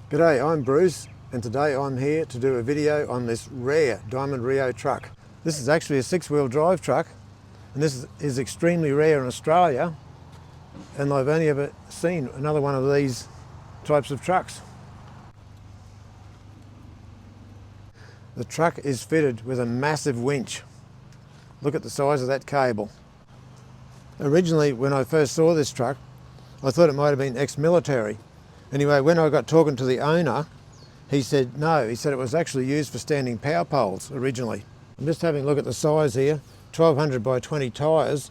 G'day, I'm Bruce, and today I'm here to do a video on this rare Diamond Rio truck. This is actually a 6-wheel drive truck, and this is extremely rare in Australia, and I've only ever seen another one of these types of trucks. The truck is fitted with a massive winch. Look at the size of that cable. Originally, when I first saw this truck, I thought it might have been ex-military. Anyway, when I got talking to the owner, he said no, he said it was actually used for standing power poles originally. I'm just having a look at the size here, 1200 by 20 tyres.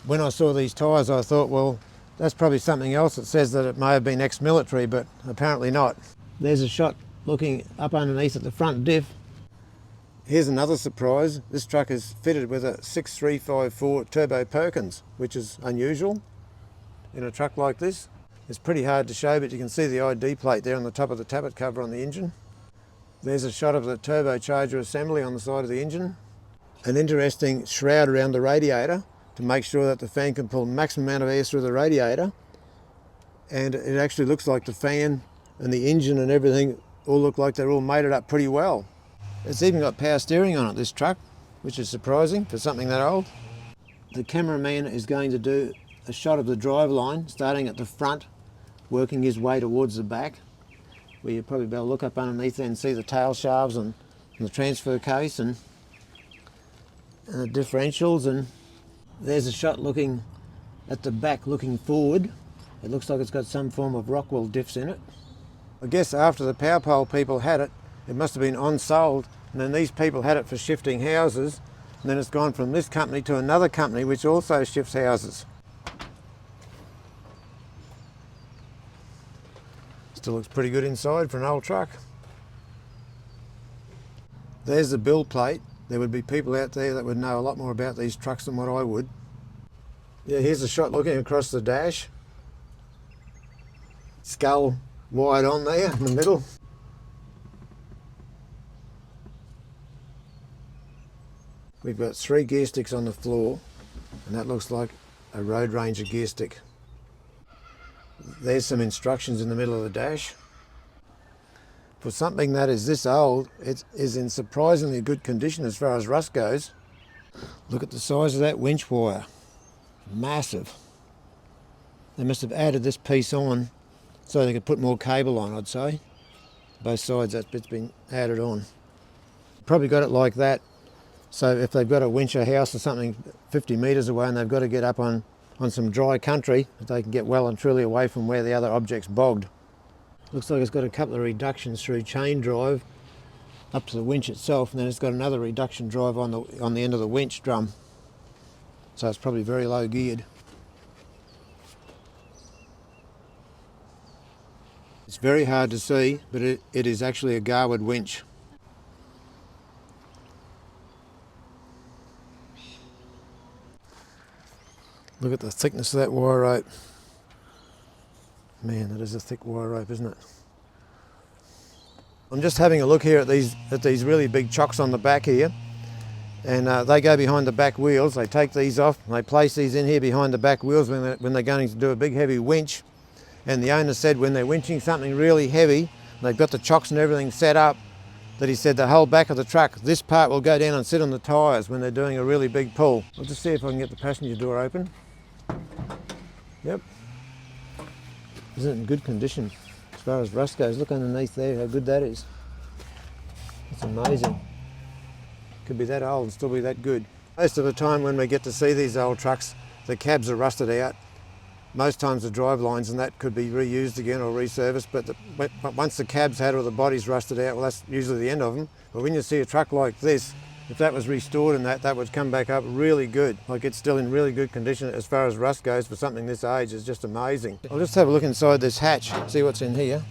When I saw these tyres, I thought, well, that's probably something else that says that it may have been ex-military, but apparently not. There's a shot looking up underneath at the front diff. Here's another surprise. This truck is fitted with a 6354 Turbo Perkins, which is unusual in a truck like this. It's pretty hard to show, but you can see the ID plate there on the top of the tappet cover on the engine. There's a shot of the turbocharger assembly on the side of the engine. An interesting shroud around the radiator to make sure that the fan can pull maximum amount of air through the radiator. And it actually looks like the fan and the engine and everything all look like they're all mated up pretty well. It's even got power steering on it, this truck, which is surprising for something that old. The cameraman is going to do a shot of the driveline starting at the front, working his way towards the back, where you'll probably be able to look up underneath there and see the tail shafts and the transfer case and the differentials. And there's a shot looking at the back, looking forward. It looks like it's got some form of Rockwell diffs in it. I guess after the power pole people had it, it must have been on-sold, and then these people had it for shifting houses, and then it's gone from this company to another company which also shifts houses. Still looks pretty good inside for an old truck. There's the build plate. There would be people out there that would know a lot more about these trucks than what I would. Yeah, here's a shot looking across the dash. Skull wide on there in the middle. We've got 3 gear sticks on the floor, and that looks like a Road Ranger gear stick. There's some instructions in the middle of the dash. For something that is this old, it is in surprisingly good condition as far as rust goes. Look at the size of that winch wire. Massive. They must have added this piece on so they could put more cable on, I'd say. Both sides, that bit's been added on. Probably got it like that, so if they've got to winch a house or something 50 metres away and they've got to get up on some dry country, they can get well and truly away from where the other object's bogged. Looks like it's got a couple of reductions through chain drive up to the winch itself, and then it's got another reduction drive on the end of the winch drum. So it's probably very low geared. It's very hard to see, but it is actually a garwood winch. Look at the thickness of that wire rope. Man, that is a thick wire rope, isn't it? I'm just having a look here at these really big chocks on the back here, and they go behind the back wheels. They take these off and they place these in here behind the back wheels when they're going to do a big heavy winch. And the owner said when they're winching something really heavy, they've got the chocks and everything set up, that he said the whole back of the truck, this part will go down and sit on the tyres when they're doing a really big pull. I'll just see if I can get the passenger door open. Yep. Isn't it in good condition as far as rust goes? Look underneath there how good that is. It's amazing. Could be that old and still be that good. Most of the time when we get to see these old trucks, the cabs are rusted out. Most times the drive lines and that could be reused again or resurfaced, but once the cab's had or the body's rusted out, well, that's usually the end of them. But when you see a truck like this, if that was restored and that would come back up really good. Like, it's still in really good condition as far as rust goes for something this age. Is just amazing. I'll just have a look inside this hatch, see what's in here.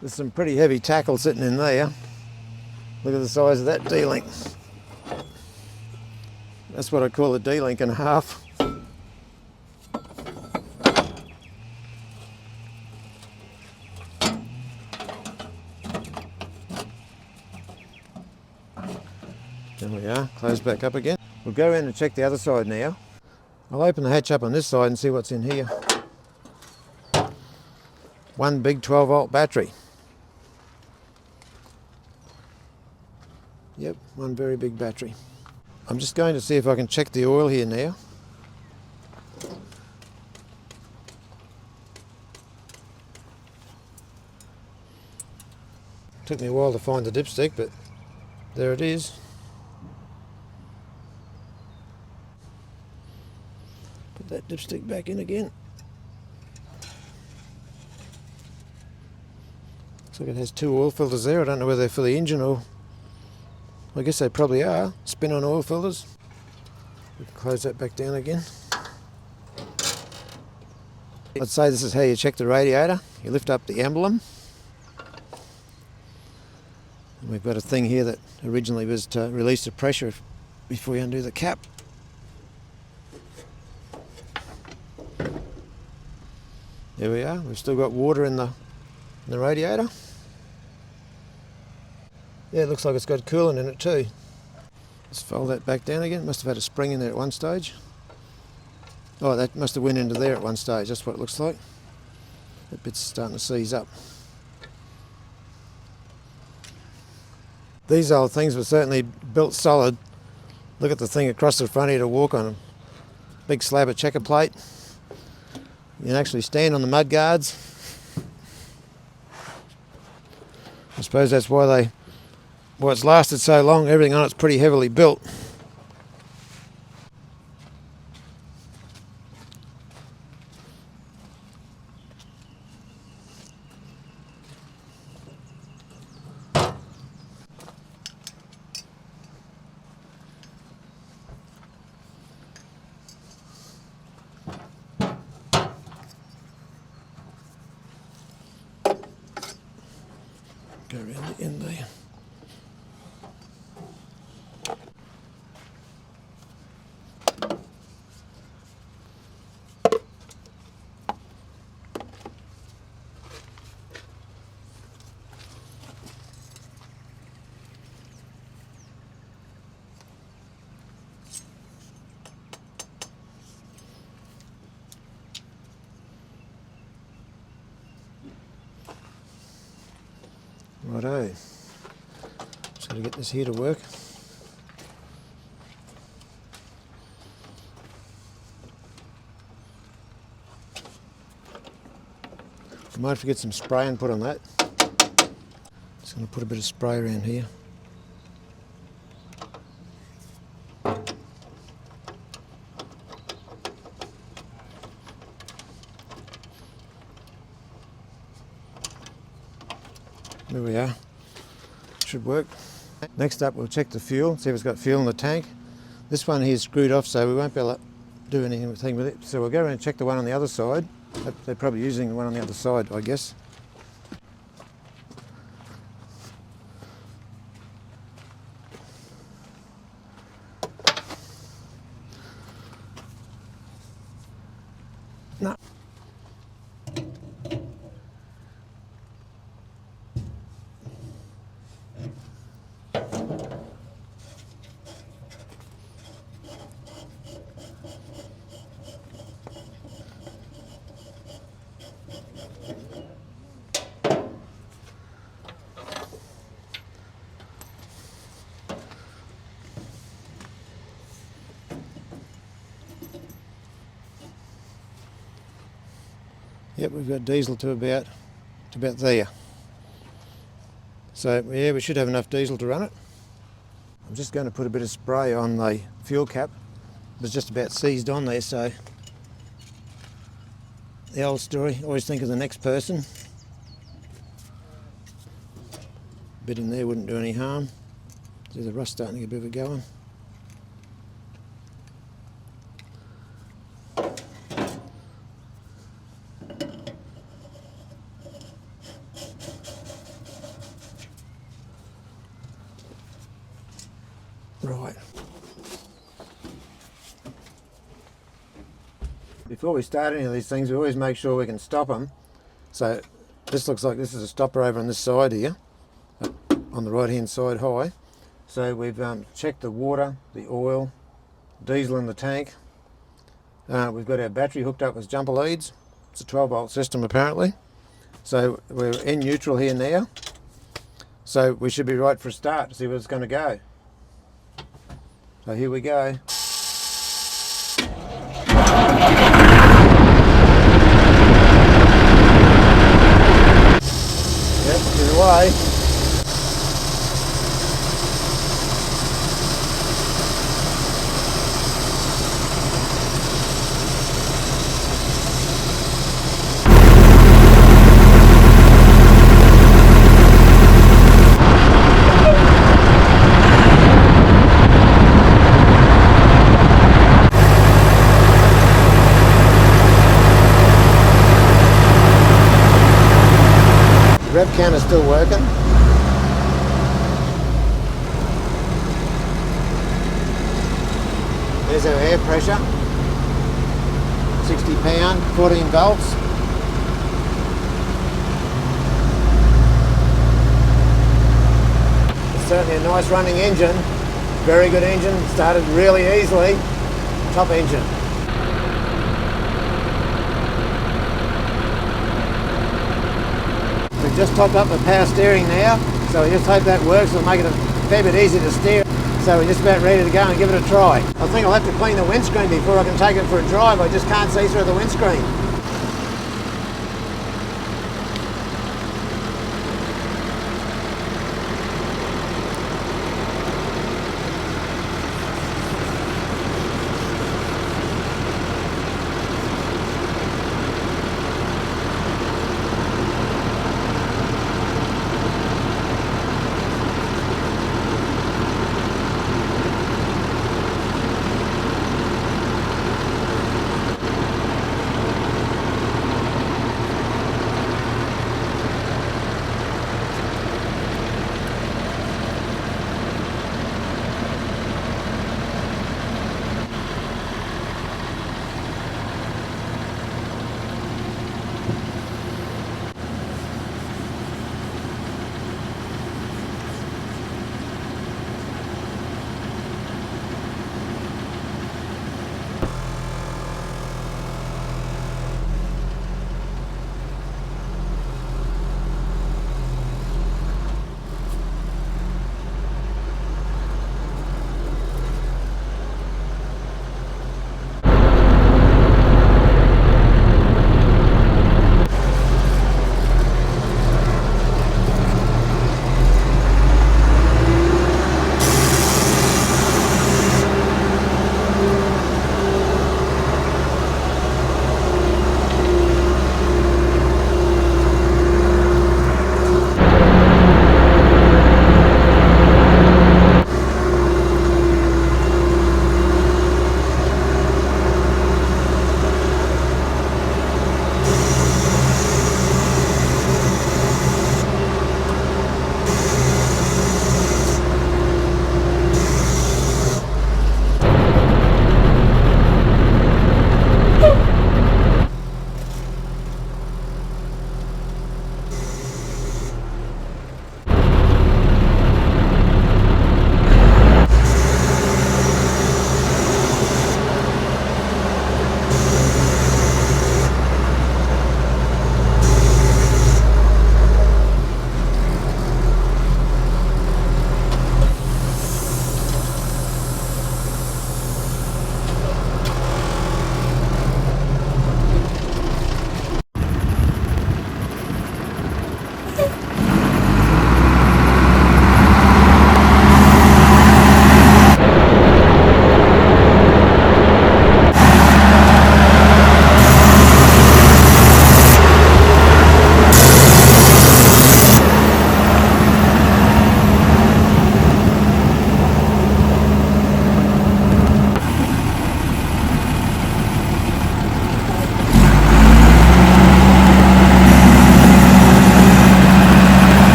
There's some pretty heavy tackle sitting in there. Look at the size of that D-link. That's what I call a D-link and a half. There we are, close back up again. We'll go around and check the other side now. I'll open the hatch up on this side and see what's in here. one big 12-volt battery. Yep, one very big battery. I'm just going to see if I can check the oil here now. Took me a while to find the dipstick, but there it is. Put that dipstick back in again. Looks like it has two oil filters there. I don't know whether they're for the engine or... I guess they probably are. Spin-on oil filters. We can close that back down again. Let's say this is how you check the radiator. You lift up the emblem. And we've got a thing here that originally was to release the pressure before you undo the cap. There we are. We've still got water in the radiator. Yeah, it looks like it's got coolant in it too. Let's fold that back down again. It must have had a spring in there at one stage. Oh, that must have went into there at one stage. That's what it looks like. That bit's starting to seize up. These old things were certainly built solid. Look at the thing across the front here to walk on. A big slab of checker plate. You can actually stand on the mud guards. I suppose that's why it's lasted so long. Everything on it's pretty heavily built. Go around the end there. Righto, just got to get this here to work. I might have to get some spray and put on that. Just going to put a bit of spray around here. There we are. Should work. Next up, we'll check the fuel, see if it's got fuel in the tank. This one here is screwed off, so we won't be able to do anything with it. So we'll go around and check the one on the other side. They're probably using the one on the other side, I guess. No. Yep, we've got diesel to about there. So yeah, we should have enough diesel to run it. I'm just going to put a bit of spray on the fuel cap. It was just about seized on there, so the old story, always think of the next person. A bit in there wouldn't do any harm. See the rust starting to get a bit of a going. Right. Before we start any of these things, we always make sure we can stop them. So this looks like this is a stopper over on this side here, on the right hand side high. So we've checked the water, the oil, diesel in the tank. We've got our battery hooked up with jumper leads. It's a 12-volt system apparently. So we're in neutral here now. So we should be right for a start to see where it's going to go. So here we go. Yep, get away. Rev counter's still working. There's our air pressure. 60 pound, 14 volts. It's certainly a nice running engine. Very good engine, started really easily. Top engine. We've just topped up the power steering now, so we just hope that works. It'll make it a fair bit easier to steer. So we're just about ready to go and give it a try. I think I'll have to clean the windscreen before I can take it for a drive. I just can't see through the windscreen.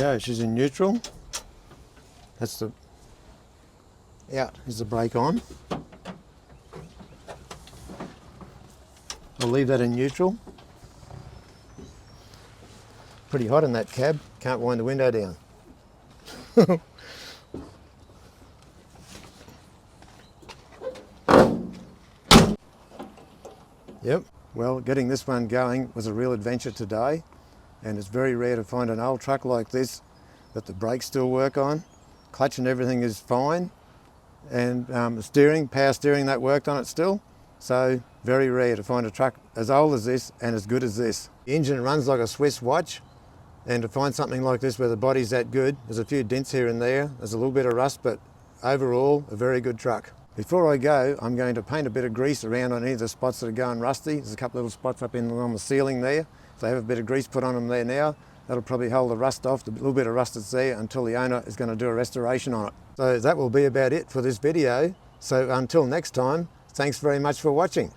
There we go, she's in neutral. That's the out is the brake on. I'll leave that in neutral. Pretty hot in that cab, can't wind the window down. Yep, well, getting this one going was a real adventure today, and it's very rare to find an old truck like this that the brakes still work on, clutch and everything is fine, and the steering, power steering, that worked on it still. So very rare to find a truck as old as this and as good as this. The engine runs like a Swiss watch, and to find something like this where the body's that good, there's a few dents here and there, there's a little bit of rust, but overall a very good truck. Before I go, I'm going to paint a bit of grease around on any of the spots that are going rusty. There's a couple of little spots up on the ceiling there. If they have a bit of grease put on them there now, that'll probably hold the rust off, the little bit of rust that's there, until the owner is going to do a restoration on it. So that will be about it for this video. So until next time, thanks very much for watching.